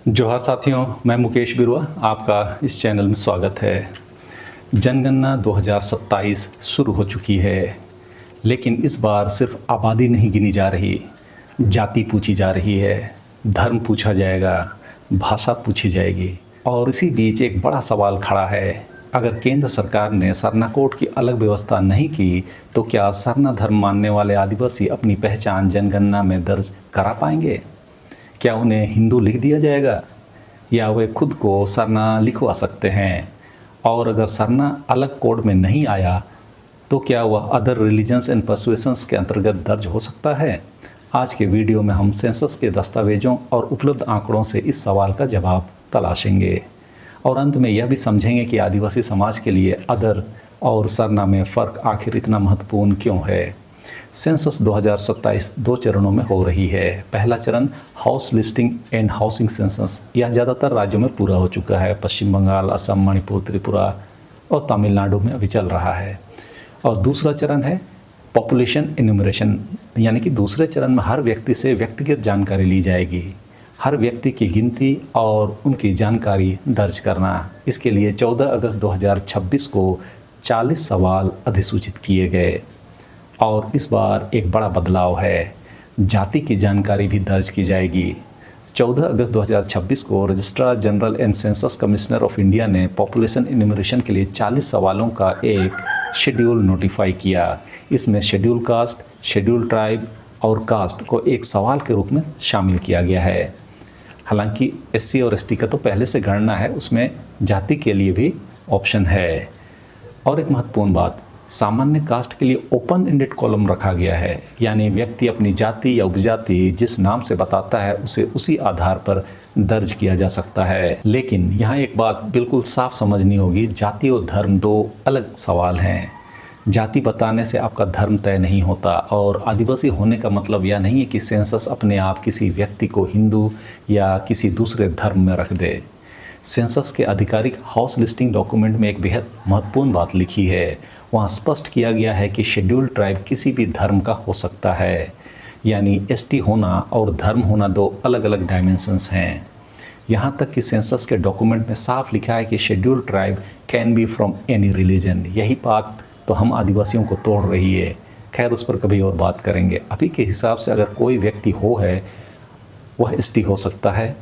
जोहार साथियों, मैं मुकेश बिरुआ, आपका इस चैनल में स्वागत है। जनगणना 2027 शुरू हो चुकी है, लेकिन इस बार सिर्फ आबादी नहीं गिनी जा रही, जाति पूछी जा रही है, धर्म पूछा जाएगा, भाषा पूछी जाएगी। और इसी बीच एक बड़ा सवाल खड़ा है, अगर केंद्र सरकार ने सरना कोड की अलग व्यवस्था नहीं की तो क्या सरना धर्म मानने वाले आदिवासी अपनी पहचान जनगणना में दर्ज करा पाएंगे? क्या उन्हें हिंदू लिख दिया जाएगा या वे खुद को सरना लिखवा सकते हैं? और अगर सरना अलग कोड में नहीं आया तो क्या वह अदर रिलीजन्स एंड पर्सुएशंस के अंतर्गत दर्ज हो सकता है? आज के वीडियो में हम सेंसस के दस्तावेजों और उपलब्ध आंकड़ों से इस सवाल का जवाब तलाशेंगे और अंत में यह भी समझेंगे कि आदिवासी समाज के लिए अदर और सरना में फ़र्क आखिर इतना महत्वपूर्ण क्यों है। सेंसस 2027 दो चरणों में हो रही है। पहला चरण house listing and housing census, यह ज़्यादातर राज्यों में पूरा हो चुका है। पश्चिम बंगाल, असम, मणिपुर, त्रिपुरा और तमिलनाडु में अभी चल रहा है। और दूसरा चरण है पॉपुलेशन इन्यूमरेशन, यानी कि दूसरे चरण में हर व्यक्ति से व्यक्तिगत जानकारी ली जाएगी, हर व्यक्ति की गिनती और उनकी जानकारी दर्ज करना। इसके लिए 14 अगस्त 2026 को 40 सवाल अधिसूचित किए गए। और इस बार एक बड़ा बदलाव है, जाति की जानकारी भी दर्ज की जाएगी। 14 अगस्त 2026 को registrar general and census commissioner of India ने पॉपुलेशन इन्यूमरेशन के लिए 40 सवालों का एक शेड्यूल नोटिफाई किया। इसमें शेड्यूल कास्ट, शेड्यूल ट्राइब और कास्ट को एक सवाल के रूप में शामिल किया गया है। हालांकि एससी और एसटी का तो पहले से गणना है, उसमें जाति के लिए भी ऑप्शन है। और एक महत्वपूर्ण बात, सामान्य कास्ट के लिए ओपन एंडेड कॉलम रखा गया है, यानी व्यक्ति अपनी जाति या उपजाति जिस नाम से बताता है उसे उसी आधार पर दर्ज किया जा सकता है। लेकिन यहाँ एक बात बिल्कुल साफ समझनी होगी, जाति और धर्म दो अलग सवाल हैं। जाति बताने से आपका धर्म तय नहीं होता और आदिवासी होने का मतलब यह नहीं है कि सेंसस अपने आप किसी व्यक्ति को हिंदू या किसी दूसरे धर्म में रख दे। सेंसस के आधिकारिक हाउस लिस्टिंग डॉक्यूमेंट में एक बेहद महत्वपूर्ण बात लिखी है। वहाँ स्पष्ट किया गया है कि शेड्यूल ट्राइब किसी भी धर्म का हो सकता है, यानी एसटी होना और धर्म होना दो अलग अलग डायमेंशंस हैं। यहाँ तक कि सेंसस के डॉक्यूमेंट में साफ लिखा है कि schedule tribe can be from any religion. यही बात तो हम आदिवासियों को तोड़ रही है। खैर, उस पर कभी और बात करेंगे। अभी के हिसाब से अगर कोई व्यक्ति है वह एसटी हो सकता है,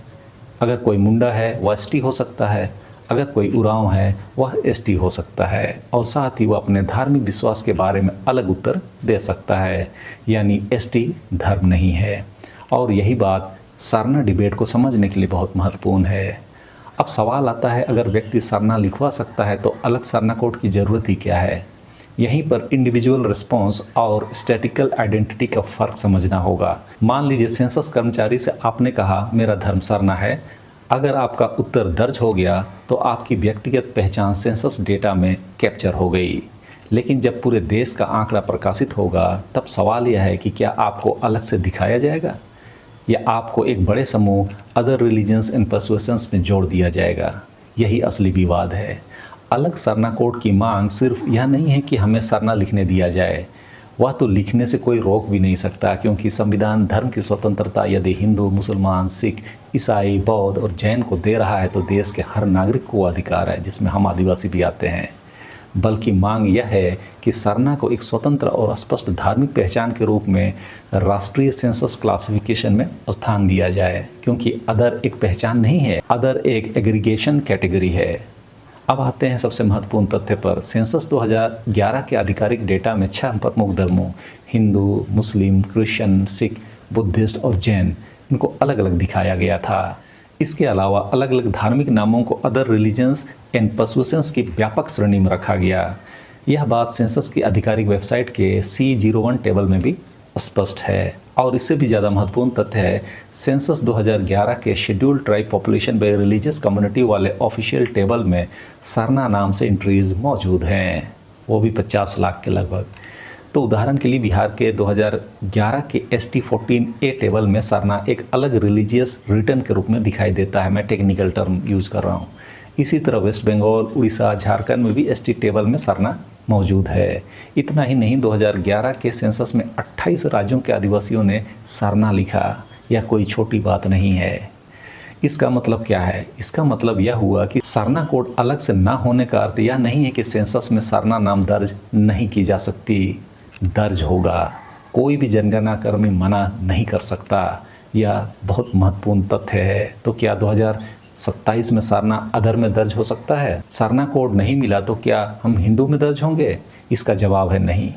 अगर कोई मुंडा है वह एसटी हो सकता है, अगर कोई उरांव है वह एसटी हो सकता है, और साथ ही वह अपने धार्मिक विश्वास के बारे में अलग उत्तर दे सकता है, यानी एसटी धर्म नहीं है। और यही बात सरना डिबेट को समझने के लिए बहुत महत्वपूर्ण है। अब सवाल आता है, अगर व्यक्ति सरना लिखवा सकता है तो अलग सरना कोड की ज़रूरत ही क्या है? यहीं पर इंडिविजुअल रिस्पॉन्स और स्टैटिकल आइडेंटिटी का फ़र्क समझना होगा। मान लीजिए सेंसस कर्मचारी से आपने कहा मेरा धर्म सरना है। अगर आपका उत्तर दर्ज हो गया तो आपकी व्यक्तिगत पहचान सेंसस डेटा में कैप्चर हो गई। लेकिन जब पूरे देश का आंकड़ा प्रकाशित होगा तब सवाल यह है कि क्या आपको अलग से दिखाया जाएगा या आपको एक बड़े समूह अदर रिलीजन्स एंड पर्सुएशंस में जोड़ दिया जाएगा? यही असली विवाद है। अलग सरना कोड की मांग सिर्फ यह नहीं है कि हमें सरना लिखने दिया जाए, वह तो लिखने से कोई रोक भी नहीं सकता, क्योंकि संविधान धर्म की स्वतंत्रता यदि हिंदू, मुसलमान, सिख, ईसाई, बौद्ध और जैन को दे रहा है तो देश के हर नागरिक को अधिकार है, जिसमें हम आदिवासी भी आते हैं। बल्कि मांग यह है कि सरना को एक स्वतंत्र और स्पष्ट धार्मिक पहचान के रूप में राष्ट्रीय सेंसस क्लासिफिकेशन में स्थान दिया जाए, क्योंकि अदर एक पहचान नहीं है, अदर एक एग्रीगेशन कैटेगरी है। अब आते हैं सबसे महत्वपूर्ण तथ्य पर। सेंसस 2011 के आधिकारिक डेटा में 6 प्रमुख धर्मों हिंदू, मुस्लिम, क्रिश्चियन, सिख, बुद्धिस्ट और जैन, इनको अलग अलग दिखाया गया था। इसके अलावा अलग अलग धार्मिक नामों को अदर रिलीजन्स एंड पर्सुएशंस की व्यापक श्रेणी में रखा गया। यह बात सेंसस की आधिकारिक वेबसाइट के C01 टेबल में भी स्पष्ट है। और इससे भी ज़्यादा महत्वपूर्ण तथ्य है, सेंसस 2011 के schedule tribe population bye religious community वाले ऑफिशियल टेबल में सरना नाम से एंट्रीज मौजूद हैं, वो भी 50 लाख के लगभग। तो उदाहरण के लिए बिहार के 2011 के ST14A टेबल में सरना एक अलग रिलीजियस रिटर्न के रूप में दिखाई देता है। मैं टेक्निकल टर्म यूज़ कर रहा हूँ। इसी तरह वेस्ट बंगाल, उड़ीसा, झारखंड में भी ST टेबल में सरना मौजूद है। इतना ही नहीं, 2011 के सेंसस में 28 राज्यों के आदिवासियों ने सरना लिखा। यह कोई छोटी बात नहीं है। इसका मतलब क्या है? इसका मतलब यह हुआ कि सरना कोड अलग से ना होने का अर्थ यह नहीं है कि सेंसस में सरना नाम दर्ज नहीं की जा सकती, दर्ज होगा। कोई भी जनगणना कर्मी मना नहीं कर सकता। यह बहुत महत्वपूर्ण तथ्य है। तो क्या 2027 में सरना अदर में दर्ज हो सकता है? सरना कोड नहीं मिला तो क्या हम हिंदू में दर्ज होंगे? इसका जवाब है नहीं।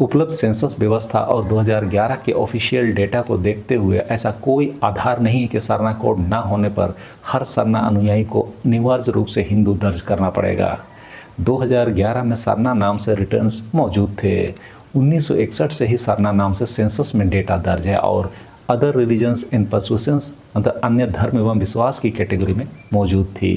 उपलब्ध सेंसस व्यवस्था और 2011 के ऑफिशियल डेटा को देखते हुए ऐसा कोई आधार नहीं है कि सरना कोड ना होने पर हर सरना अनुयायी को अनिवार्य रूप से हिंदू दर्ज करना पड़ेगा। 2011 में सरना नाम से रिटर्न्स मौजूद थे। 1961 से ही सरना नाम से सेंसस में डेटा दर्ज है और अदर रिलीजन्स एंड परसुएशंस मतलब अन्य धर्म एवं विश्वास की कैटेगरी में मौजूद थी।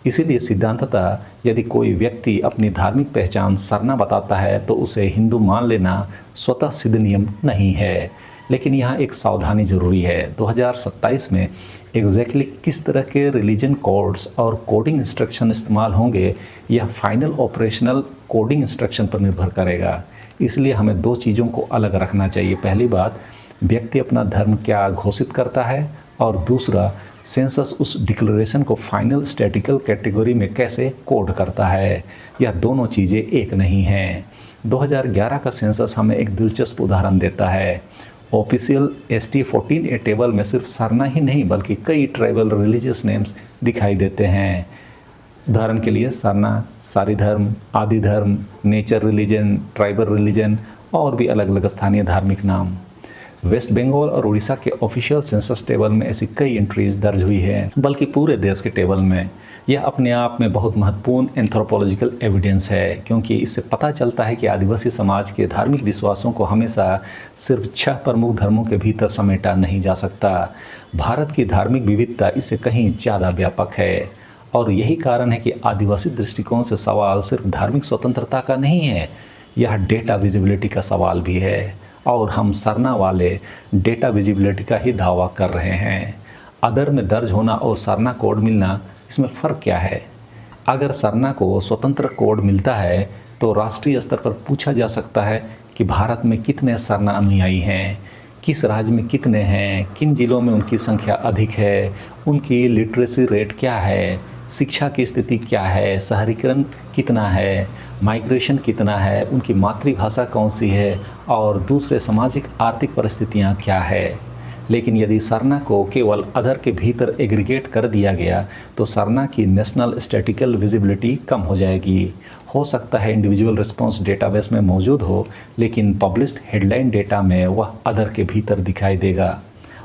इसीलिए सिद्धांततः यदि कोई व्यक्ति अपनी धार्मिक पहचान सरना बताता है तो उसे हिंदू मान लेना स्वतः सिद्ध नियम नहीं है। लेकिन यहाँ एक सावधानी जरूरी है। 2027 में एग्जैक्टली किस तरह के रिलीजन कोड्स और कोडिंग इंस्ट्रक्शन इस्तेमाल होंगे यह फाइनल ऑपरेशनल कोडिंग इंस्ट्रक्शन पर निर्भर करेगा। इसलिए हमें दो चीज़ों को अलग रखना चाहिए। पहली बात, व्यक्ति अपना धर्म क्या घोषित करता है, और दूसरा, सेंसस उस डिक्लेरेशन को फाइनल स्टैटिकल कैटेगरी में कैसे कोड करता है। यह दोनों चीज़ें एक नहीं हैं। 2011 का सेंसस हमें एक दिलचस्प उदाहरण देता है। ऑफिशियल ST14A टेबल में सिर्फ सरना ही नहीं बल्कि कई ट्राइबल रिलीजियस नेम्स दिखाई देते हैं। उदाहरण के लिए सरना, सारी धर्म, आदि धर्म, नेचर रिलीजन, ट्राइबल रिलीजन और भी अलग अलग स्थानीय धार्मिक नाम। वेस्ट बंगाल और उड़ीसा के ऑफिशियल सेंसस टेबल में ऐसी कई एंट्रीज दर्ज हुई है, बल्कि पूरे देश के टेबल में। यह अपने आप में बहुत महत्वपूर्ण एंथ्रोपोलॉजिकल एविडेंस है, क्योंकि इससे पता चलता है कि आदिवासी समाज के धार्मिक विश्वासों को हमेशा सिर्फ 6 प्रमुख धर्मों के भीतर समेटा नहीं जा सकता। भारत की धार्मिक विविधता इससे कहीं ज़्यादा व्यापक है, और यही कारण है कि आदिवासी दृष्टिकोण से सवाल सिर्फ धार्मिक स्वतंत्रता का नहीं है, यह डेटा विजिबिलिटी का सवाल भी है। और हम सरना वाले डेटा विजिबिलिटी का ही दावा कर रहे हैं। अदर में दर्ज होना और सरना कोड मिलना, इसमें फ़र्क क्या है? अगर सरना को स्वतंत्र कोड मिलता है तो राष्ट्रीय स्तर पर पूछा जा सकता है कि भारत में कितने सरना अनुयायी हैं, किस राज्य में कितने हैं, किन जिलों में उनकी संख्या अधिक है, उनकी लिटरेसी रेट क्या है, शिक्षा की स्थिति क्या है, शहरीकरण कितना है, माइग्रेशन कितना है, उनकी मातृभाषा कौन सी है और दूसरे सामाजिक आर्थिक परिस्थितियां क्या है। लेकिन यदि सरना को केवल अदर के भीतर एग्रीगेट कर दिया गया तो सरना की नेशनल स्टैटिकल विजिबिलिटी कम हो जाएगी। हो सकता है इंडिविजुअल रिस्पॉन्स डेटाबेस में मौजूद हो, लेकिन पब्लिश्ड हेडलाइन डेटा में वह अदर के भीतर दिखाई देगा।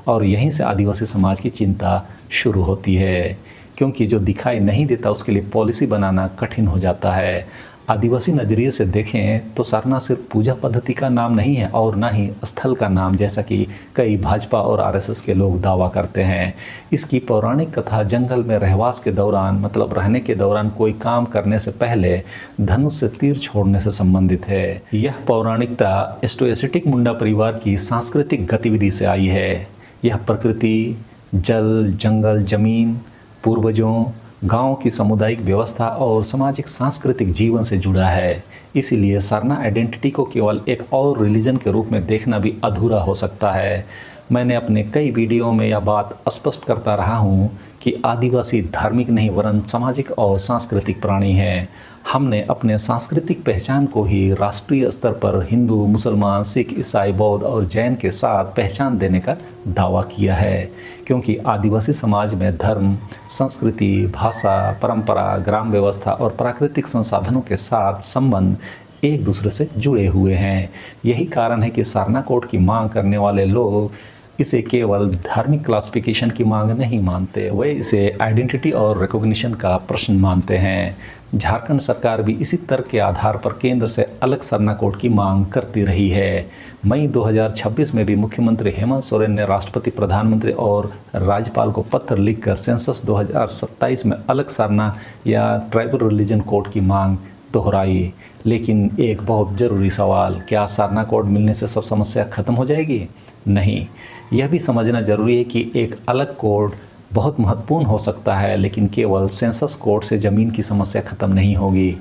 और यहीं से आदिवासी समाज की चिंता शुरू होती है, क्योंकि जो दिखाई नहीं देता उसके लिए पॉलिसी बनाना कठिन हो जाता है। आदिवासी नज़रिए से देखें तो सरना सिर्फ पूजा पद्धति का नाम नहीं है और ना ही स्थल का नाम, जैसा कि कई भाजपा और RSS के लोग दावा करते हैं। इसकी पौराणिक कथा जंगल में रहवास के दौरान, मतलब रहने के दौरान कोई काम करने से पहले धनुष से तीर छोड़ने से संबंधित है। यह पौराणिकता एस्टोएसिटिक मुंडा परिवार की सांस्कृतिक गतिविधि से आई है। यह प्रकृति, जल, जंगल, जमीन, पूर्वजों, गांव की सामुदायिक व्यवस्था और सामाजिक सांस्कृतिक जीवन से जुड़ा है। इसीलिए सरना आइडेंटिटी को केवल एक और रिलीजन के रूप में देखना भी अधूरा हो सकता है। मैंने अपने कई वीडियो में यह बात स्पष्ट करता रहा हूँ कि आदिवासी धार्मिक नहीं वरन सामाजिक और सांस्कृतिक प्राणी हैं। हमने अपने सांस्कृतिक पहचान को ही राष्ट्रीय स्तर पर हिंदू, मुसलमान, सिख, ईसाई, बौद्ध और जैन के साथ पहचान देने का दावा किया है, क्योंकि आदिवासी समाज में धर्म, संस्कृति, भाषा, परंपरा, ग्राम व्यवस्था और प्राकृतिक संसाधनों के साथ संबंध एक दूसरे से जुड़े हुए हैं। यही कारण है कि सरना कोड की मांग करने वाले लोग इसे केवल धार्मिक क्लासिफिकेशन की मांग नहीं मानते, वे इसे आइडेंटिटी और रिकॉग्निशन का प्रश्न मानते हैं। झारखंड सरकार भी इसी तर्क के आधार पर केंद्र से अलग सरना कोड की मांग करती रही है। मई 2026 में भी मुख्यमंत्री हेमंत सोरेन ने राष्ट्रपति, प्रधानमंत्री और राज्यपाल को पत्र लिखकर सेंसस 2027 में अलग सरना या ट्राइबल रिलीजन कोड की मांग दोहराई। लेकिन एक बहुत ज़रूरी सवाल, क्या सरना कोड मिलने से सब समस्या खत्म हो जाएगी? नहीं, यह भी समझना जरूरी है कि एक अलग कोड बहुत महत्वपूर्ण हो सकता है, लेकिन केवल सेंसस कोड से ज़मीन की समस्या ख़त्म नहीं होगी,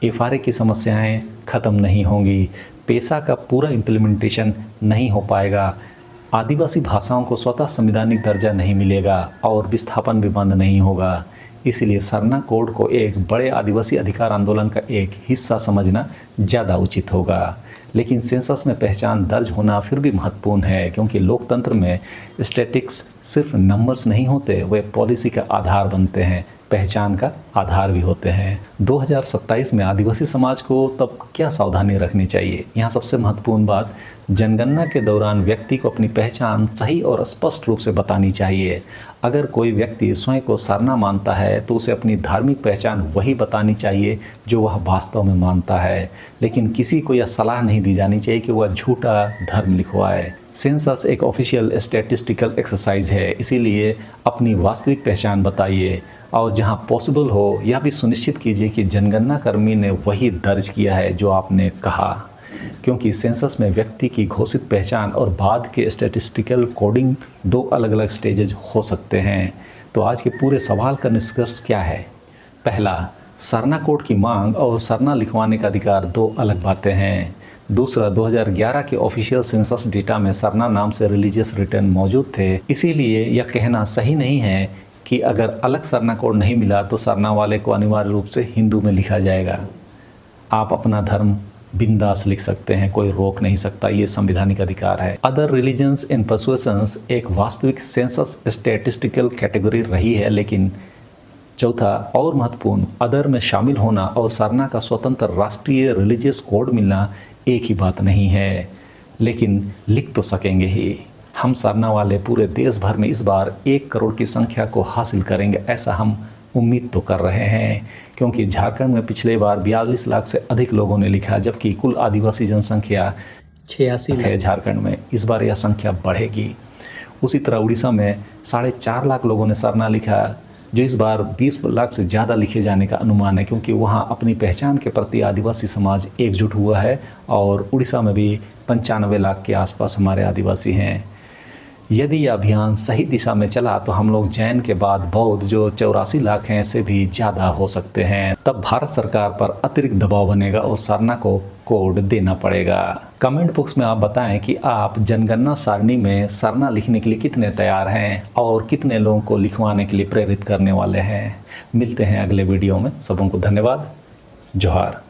FRA की समस्याएं ख़त्म नहीं होंगी, पेशा का पूरा इम्प्लीमेंटेशन नहीं हो पाएगा, आदिवासी भाषाओं को स्वतः संवैधानिक दर्जा नहीं मिलेगा और विस्थापन भी बंद नहीं होगा। इसलिए सरना कोड को एक बड़े आदिवासी अधिकार आंदोलन का एक हिस्सा समझना ज़्यादा उचित होगा। लेकिन सेंसस में पहचान दर्ज होना फिर भी महत्वपूर्ण है, क्योंकि लोकतंत्र में स्टैटिक्स सिर्फ नंबर्स नहीं होते, वे पॉलिसी का आधार बनते हैं, पहचान का आधार भी होते हैं। 2027 में आदिवासी समाज को तब क्या सावधानी रखनी चाहिए? यहाँ सबसे महत्वपूर्ण बात, जनगणना के दौरान व्यक्ति को अपनी पहचान सही और स्पष्ट रूप से बतानी चाहिए। अगर कोई व्यक्ति स्वयं को सरना मानता है तो उसे अपनी धार्मिक पहचान वही बतानी चाहिए जो वह वास्तव में मानता है, लेकिन किसी को यह सलाह नहीं दी जानी चाहिए कि वह झूठा धर्म लिखवाए। सेंसस एक ऑफिशियल स्टैटिस्टिकल एक्सरसाइज है, इसीलिए अपनी वास्तविक पहचान बताइए और जहां पॉसिबल हो यह भी सुनिश्चित कीजिए कि जनगणना कर्मी ने वही दर्ज किया है जो आपने कहा, क्योंकि सेंसस में व्यक्ति की घोषित पहचान और बाद के स्टैटिस्टिकल कोडिंग दो अलग अलग स्टेजेज हो सकते हैं। तो आज के पूरे सवाल का निष्कर्ष क्या है? पहला, सरना कोड की मांग और सरना लिखवाने का अधिकार दो अलग बातें हैं। दूसरा, 2011 के ऑफिशियल सेंसस डेटा में सरना नाम से रिलीजियस रिटर्न मौजूद थे, इसीलिए यह कहना सही नहीं है कि अगर अलग सरना कोड नहीं मिला तो सरना वाले को अनिवार्य रूप से हिंदू में लिखा जाएगा। आप अपना धर्म बिंदास लिख सकते हैं, कोई रोक नहीं सकता, ये संवैधानिक अधिकार है। अदर रिलीजन्स एंड पर्सुएशंस एक वास्तविक सेंसस स्टैटिस्टिकल कैटेगरी रही है, लेकिन चौथा और महत्वपूर्ण, अदर में शामिल होना और सरना का स्वतंत्र राष्ट्रीय रिलीजियस कोड मिलना एक ही बात नहीं है, लेकिन लिख तो सकेंगे ही। हम सरना वाले पूरे देश भर में इस बार 1 करोड़ की संख्या को हासिल करेंगे, ऐसा हम उम्मीद तो कर रहे हैं, क्योंकि झारखंड में पिछले बार 42 लाख से अधिक लोगों ने लिखा, जबकि कुल आदिवासी जनसंख्या 86 है झारखंड में। इस बार यह संख्या बढ़ेगी। उसी तरह उड़ीसा में 4.5 लाख लोगों ने सरना लिखा, जो इस बार 20 लाख से ज़्यादा लिखे जाने का अनुमान है, क्योंकि वहाँ अपनी पहचान के प्रति आदिवासी समाज एकजुट हुआ है और उड़ीसा में भी 95 लाख के आसपास हमारे आदिवासी हैं। यदि यह अभियान सही दिशा में चला तो हम लोग जैन के बाद बौद्ध, जो 84 लाख हैं, से भी ज़्यादा हो सकते हैं। तब भारत सरकार पर अतिरिक्त दबाव बनेगा और सरना को कोड देना पड़ेगा। कमेंट बॉक्स में आप बताएं कि आप जनगणना सारणी में सरना लिखने के लिए कितने तैयार हैं और कितने लोगों को लिखवाने के लिए प्रेरित करने वाले हैं। मिलते हैं अगले वीडियो में। सबों को धन्यवाद। जोहार।